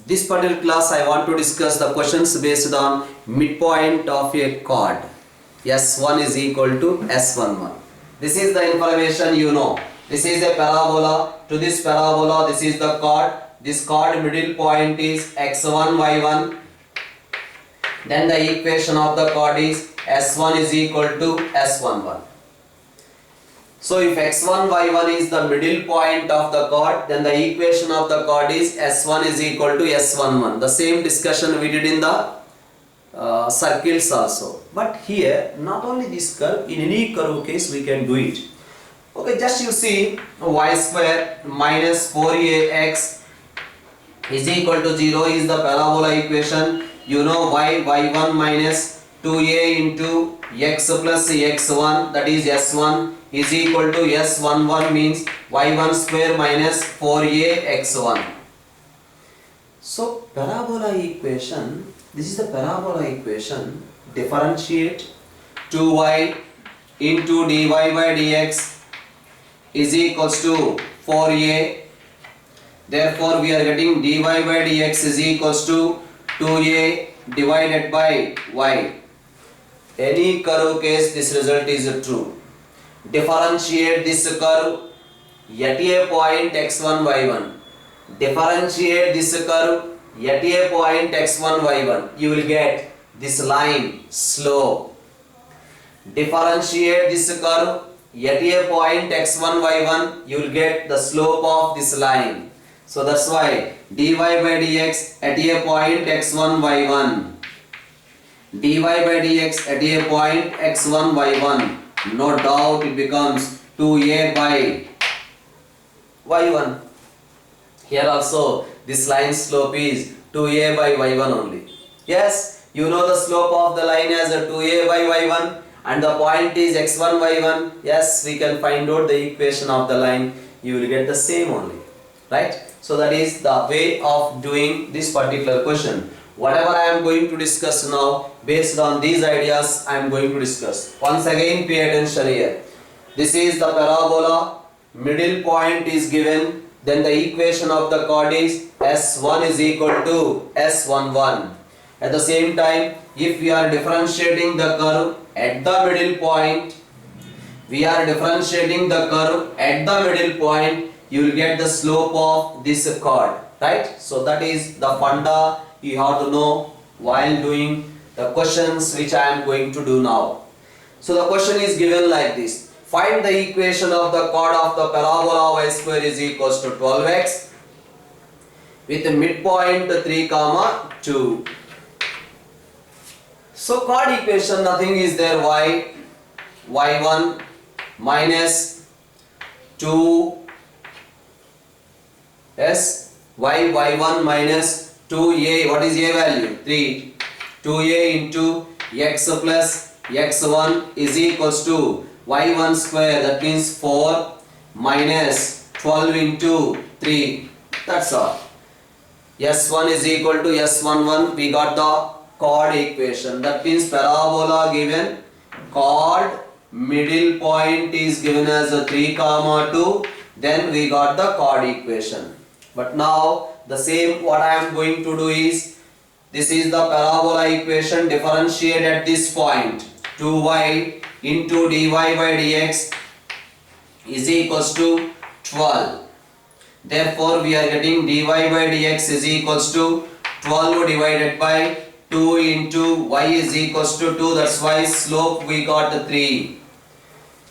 This particular class I want to discuss the questions based on midpoint of a chord. S1 is equal to S11. This is the information you know. This is a parabola. To this parabola, this is the chord. This chord middle point is x1, y1. Then the equation of the chord is S1 is equal to S11. So if x1, y1 is the middle point of the chord, then the equation of the chord is S1 is equal to S11. The same discussion we did in the circles also. But here, not only this curve, in any curve case we can do it. Okay, just you see y square minus 4ax is equal to 0 is the parabola equation. You know y1 minus 2a into x plus x1, that is s1, is equal to s11 means y1 square minus 4a x1. So parabola equation, this is the parabola equation. Differentiate 2y into dy by dx is equals to 4a. Therefore we are getting dy by dx is equals to 2a divided by y. Any curve case this result is true. Differentiate this curve at a point x1 y1. Differentiate this curve at a point x1 y1. You will get this line slope. Differentiate this curve at a point x1 y1. You will get the slope of this line. So that's why dy by dx at a point x1 y1. dy by dx at a point x1 y1. No doubt it becomes 2a by y1. Here also this line slope is 2a by y1 only. Yes, you know the slope of the line as a 2a by y1 and the point is x1 y1. Yes, we can find out the equation of the line. You will get the same only. Right? So that is the way of doing this particular question. Whatever I am going to discuss now, based on these ideas I am going to discuss. Once again pay attention here. This is the parabola, middle point is given, then the equation of the chord is S1 is equal to S11. At the same time, if we are differentiating the curve at the middle point, you will get the slope of this chord, right? So that is the funda you have to know while doing the questions which I am going to do now. So the question is given like this. Find the equation of the chord of the parabola y square is equals to 12x with a midpoint 3, 2. So chord equation, nothing is there. y1 minus 2 y1 minus 2a, what is a value? 3. 2a into x plus x1 is equals to y1 square, that means 4 minus 12 into 3. That's all. S1 is equal to S11. We got the chord equation. That means parabola given, chord middle point is given as a 3, 2. Then we got the chord equation. But now the same what I am going to do is, this is the parabola equation, differentiate at this point 2y into dy by dx is equals to 12. Therefore we are getting dy by dx is equals to 12 divided by 2 into y is equals to 2. That's why slope we got 3.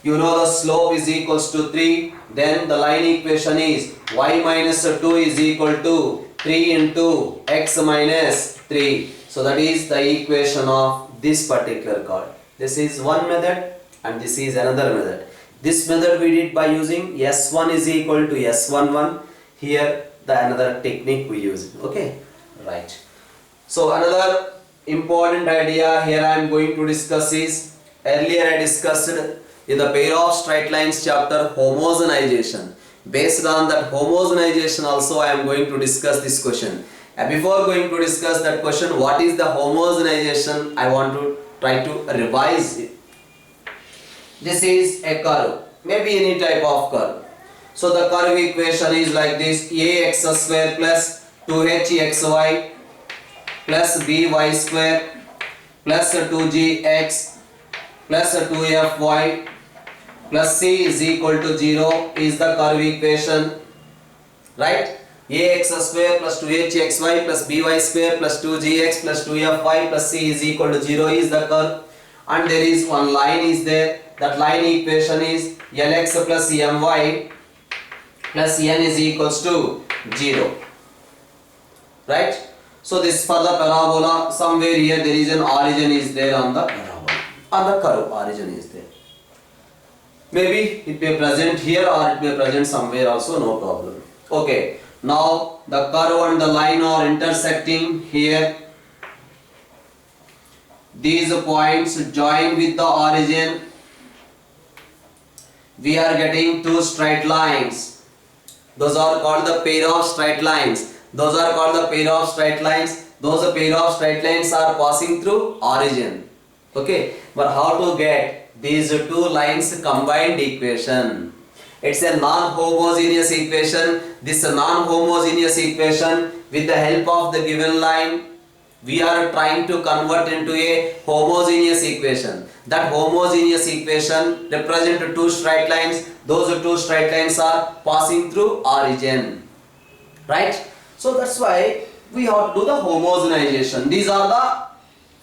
You know the slope is equals to 3. Then the line equation is y minus 2 is equal to 3 into x minus 3. So that is the equation of this particular chord. This is one method and this is another method. This method we did by using S1 is equal to S11. Here the another technique we use. Okay, right. So another important idea here I am going to discuss is, earlier I discussed in the pair of straight lines chapter homogenization. Based on that homogenization also I am going to discuss this question. And before going to discuss that question, what is the homogenization, I want to try to revise it. This is a curve, maybe any type of curve. So the curve equation is like this: ax square plus 2hxy plus by square plus 2gx plus 2fy plus c is equal to 0 is the curve equation, right? Ax square plus 2hxy plus by square plus 2gx plus 2fy plus c is equal to 0 is the curve, and there is one line is there. That line equation is lx plus my plus n is equals to 0, right? So this for the parabola, somewhere here there is an origin is there on the parabola, on the curve origin is there. Maybe it may present here or it may present somewhere also, no problem. Okay, now the curve and the line are intersecting here. These points join with the origin. We are getting two straight lines. Those are called the pair of straight lines. Those are called the pair of straight lines. Those pair of straight lines are passing through origin. Okay, but how to get these two lines combined equation? It's a non-homogeneous equation. This non-homogeneous equation, with the help of the given line, we are trying to convert into a homogeneous equation. That homogeneous equation represents two straight lines. Those two straight lines are passing through origin, right? So that's why we have to do the homogenization. These are the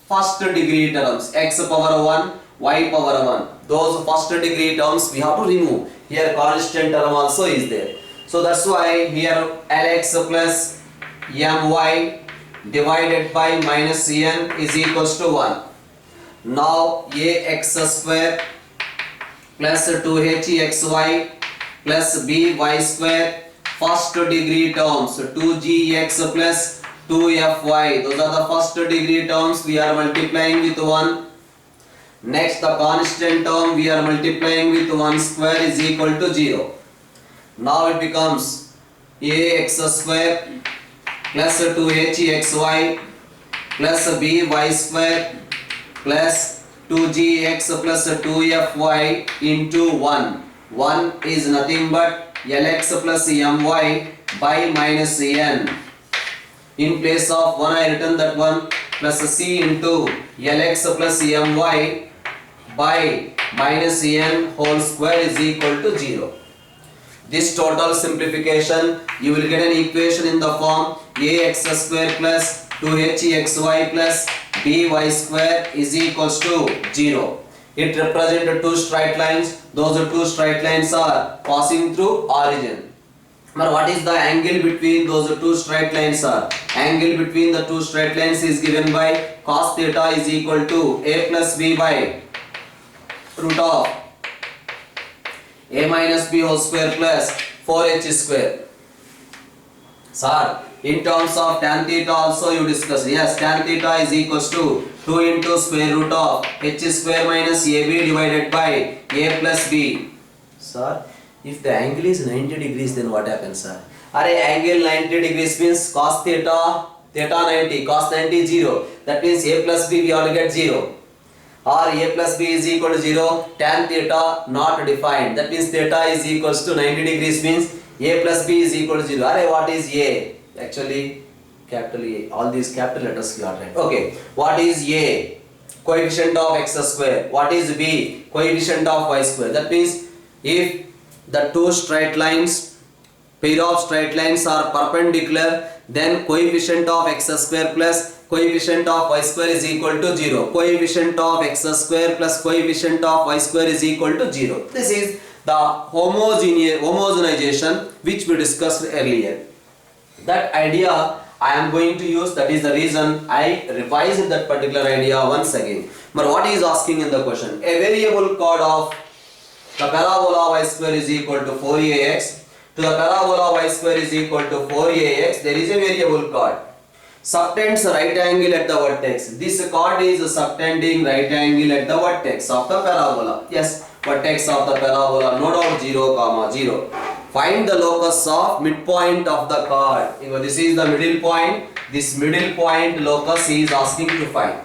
first degree terms, x power 1, y power 1. Those first degree terms we have to remove. Here constant term also is there. So that's why here lx plus my divided by minus n is equals to 1. Now ax square plus 2hxy plus by square, first degree terms 2gx plus 2fy, those are the first degree terms, we are multiplying with 1. Next the constant term we are multiplying with 1 square is equal to 0. Now it becomes ax square plus 2hxy plus by square plus 2gx plus 2fy into 1. 1 is nothing but lx plus my by minus n. In place of 1 I written that 1 plus c into lx plus my by minus n whole square is equal to 0. This total simplification, you will get an equation in the form ax square plus 2hxy plus by square is equals to 0. It represents two straight lines. Those two straight lines are passing through origin. But what is the angle between those two straight lines are? Angle between the two straight lines is given by cos theta is equal to a plus b by root of a minus b whole square plus 4h square. Sir, in terms of tan theta also you discussed. Yes, tan theta is equals to 2 into square root of h square minus ab divided by a plus b. Sir, if the angle is 90 degrees, then what happens, sir? Angle 90 degrees means cos theta, theta 90, cos 90 0. That means a plus b we have to get 0. Or a plus b is equal to 0, tan theta not defined. That means theta is equals to 90 degrees means a plus b is equal to 0. What is a? Actually, capital A. All these capital letters you are right. Okay. What is a? Coefficient of x square. What is b? Coefficient of y square. That means if the two straight lines, pair of straight lines are perpendicular, then coefficient of x square plus coefficient of y square is equal to 0. Coefficient of x square plus coefficient of y square is equal to 0. This is the homogenization which we discussed earlier. That idea I am going to use, that is the reason I revised that particular idea once again. But what he is asking in the question, a variable chord of the parabola y square is equal to 4ax to the parabola y square is equal to 4ax, there is a variable chord. Subtends right angle at the vertex. This chord is subtending right angle at the vertex of the parabola. Yes, vertex of the parabola, no doubt 0, 0. Find the locus of midpoint of the chord. This is the middle point. This middle point locus he is asking to find.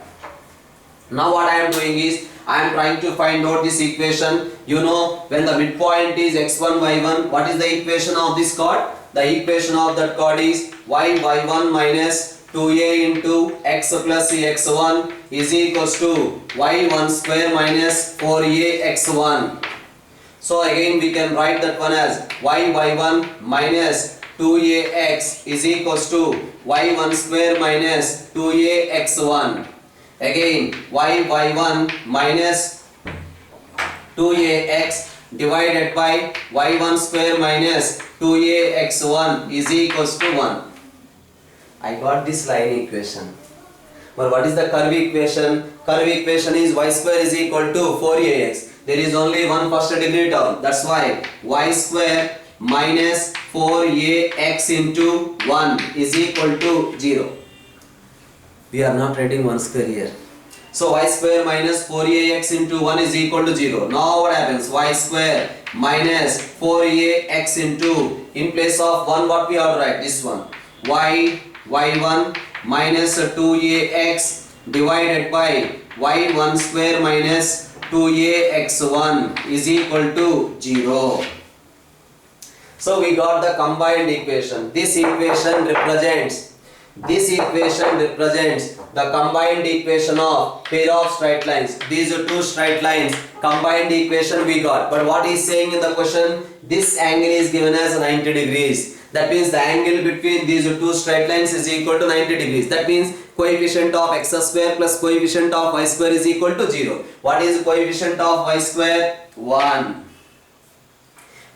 Now what I am doing is, I am trying to find out this equation. You know, when the midpoint is x1 y1, what is the equation of this chord? the equation of that chord is y1 minus 2a into x plus x1 is equals to y1 square minus 4a x1. So again we can write that one as y1 minus 2ax is equals to y1 square minus 2ax1. Again y1 minus 2ax divided by y1 square minus 2ax1 is equals to 1. I got this line equation. But what is the curve equation? Curve equation is y square is equal to 4ax. There is only one first degree term. That's why y square minus 4ax into 1 is equal to 0. We are not writing 1 square here. So y square minus 4ax into 1 is equal to 0. Now what happens? Y square minus 4ax into, in place of 1 what we have to write? This one. y1 minus 2ax divided by y1 square minus 2ax1 is equal to 0. So we got the combined equation. This equation represents the combined equation of pair of straight lines. These are two straight lines, combined equation we got. But what is saying in the question? This angle is given as 90 degrees. That means the angle between these two straight lines is equal to 90 degrees. That means coefficient of x square plus coefficient of y square is equal to 0. What is coefficient of y square? 1.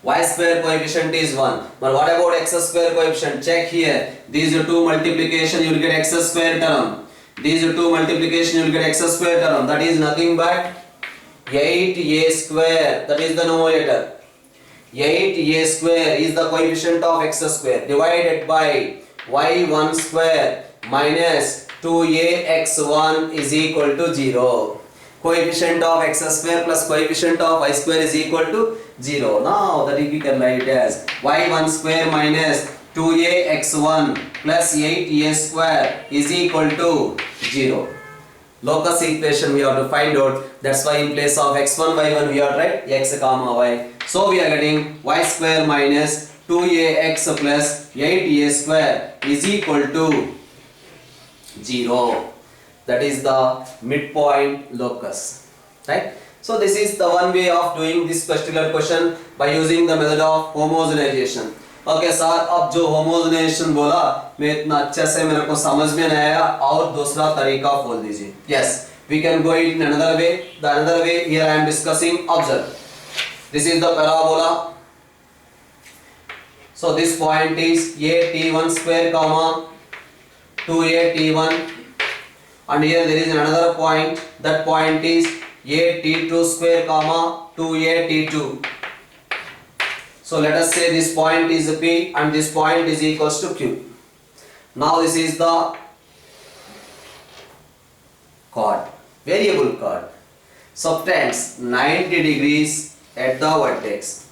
Y square coefficient is 1. But what about x square coefficient? Check here. These are two multiplication, you will get x square term. These are two multiplication, you will get x square term. That is nothing but 8a square. That is the numerator. 8a square is the coefficient of x square divided by y1 square minus 2ax1 is equal to 0. Coefficient of x square plus coefficient of y square is equal to 0. Now that we can write it as y1 square minus 2ax1 plus 8a square is equal to 0. Locus equation we have to find out. That's why in place of x1 y1 we have to write x comma y. So we are getting y square minus 2ax plus 8a square is equal to 0. That is the midpoint locus, right? So this is the one way of doing this particular question by using the method of homogenization. Okay sir, अब जो homogenization बोला मैं इतना अच्छे से मेरे को समझ में नहीं आया, और दूसरा तरीका बोल दीजिए. Yes, we can go in another way. The another way here I am discussing. Observe, this is the parabola. So this point is a t1 square comma 2a t1, and here there is another point. That point is a t2 square comma 2a t2. So let us say this point is P and this point is equals to Q. Now this is the chord, variable chord. Subtends 90 degrees at the vertex.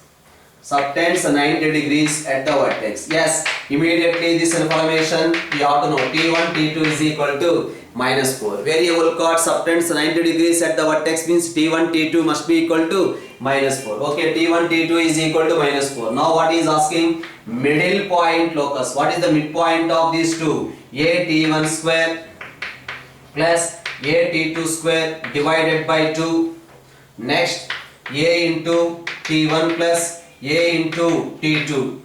Subtends 90 degrees at the vertex. Yes, immediately this information we have to know. T1, T2 is equal to -4. Variable chord subtends 90 degrees at the vertex means T1, T2 must be equal to -4. Okay, T1, T2 is equal to -4. Now what is asking? Middle point locus. What is the midpoint of these two? A T1 square plus A T2 square divided by 2. Next, A into T1 plus A into T2.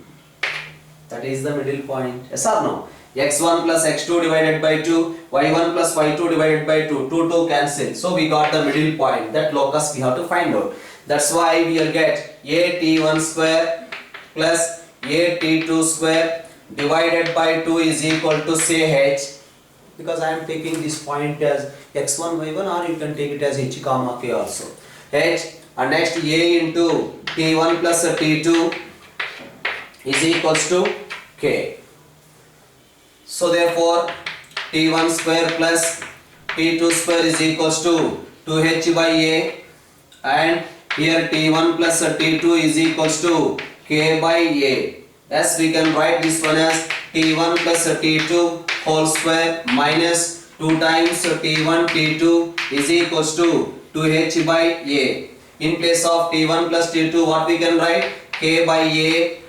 That is the middle point. Yes or no? x1 plus x2 divided by 2, y1 plus y2 divided by 2. 2 2 cancel. So we got the middle point. That locus we have to find out. That's why we will get a t1 square plus a t2 square divided by 2 is equal to, say, h. Because I am taking this point as x1 y1, or you can take it as h comma k also. H, and next a into t1 plus t2 is equals to k. So therefore t1 square plus t2 square is equals to 2h by a, and here t1 plus t2 is equals to k by a. Yes, we can write this one as t1 plus t2 whole square minus 2 times t1 t2 is equals to 2h by a. In place of t1 plus t2 what we can write? K by a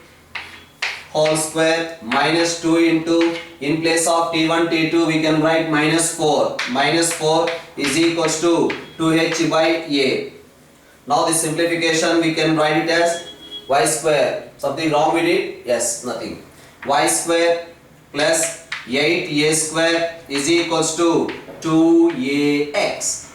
whole square minus 2 into, in place of t1 t2 we can write minus 4 is equals to 2h by a. Now this simplification we can write it as y square. Something wrong with it? Yes, nothing. Y square plus 8a square is equals to 2ax.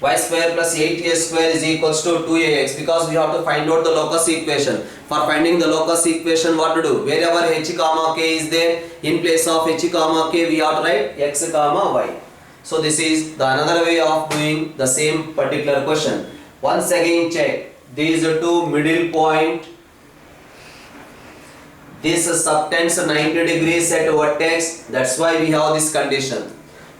Y square plus 8a square is equals to 2ax, because we have to find out the locus equation. For finding the locus equation, what to do? Wherever h comma k is there, in place of h comma k we have to write x comma y. So this is the another way of doing the same particular question. Once again check these two middle point. This subtends 90 degrees at vertex, that's why we have this condition.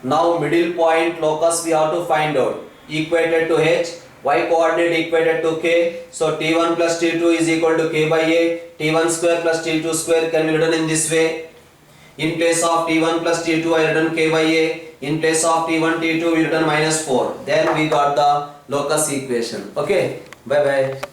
Now middle point locus we have to find out. Equated to h, y coordinate equated to k, so t1 plus t2 is equal to k by a. T1 square plus t2 square can be written in this way. In place of t1 plus t2 I written k by a. In place of t1 t2 we written minus 4. Then we got the locus equation. Okay, bye bye.